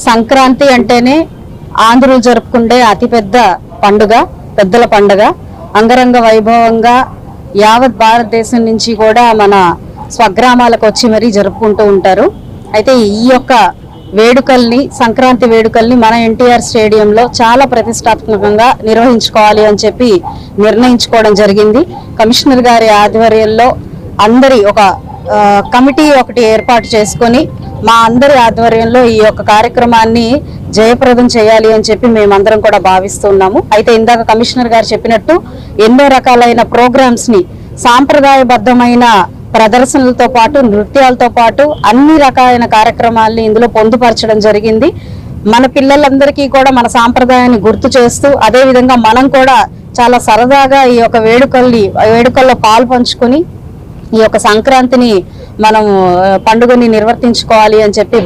సంక్రాంతి అంటేనే ఆంధ్రులు జరుపుకునే అతిపెద్ద పండుగ, పెద్దల పండుగ. అంగరంగ వైభవంగా యావత్ భారతదేశం నుంచి కూడా మన స్వగ్రామాలకు వచ్చి మరీ జరుపుకుంటూ ఉంటారు. అయితే ఈ యొక్క వేడుకల్ని, సంక్రాంతి వేడుకల్ని మన ఎన్టీఆర్ స్టేడియంలో చాలా ప్రతిష్టాత్మకంగా నిర్వహించుకోవాలి అని చెప్పి నిర్ణయించుకోవడం జరిగింది. కమిషనర్ గారి ఆధ్వర్యంలో అందరి ఒక కమిటీ ఒకటి ఏర్పాటు చేసుకొని మా అందరి ఆధ్వర్యంలో ఈ యొక్క కార్యక్రమాన్ని జయప్రదం చేయాలి అని చెప్పి మేమందరం కూడా భావిస్తున్నాము. అయితే ఇందాక కమిషనర్ గారు చెప్పినట్టు ఎన్నో రకాలైన ప్రోగ్రామ్స్ ని, సాంప్రదాయబద్ధమైన ప్రదర్శనలతో పాటు, నృత్యాలతో పాటు అన్ని రకాలైన కార్యక్రమాల్ని ఇందులో పొందుపరచడం జరిగింది. మన పిల్లలందరికీ కూడా మన సాంప్రదాయాన్ని గుర్తు చేస్తూ, అదే విధంగా మనం కూడా చాలా సరదాగా ఈ యొక్క వేడుకల్లో పాలు పంచుకొని ఈ యొక్క సంక్రాంతిని మనం పండుగని నిర్వర్తించుకోవాలి అని చెప్పి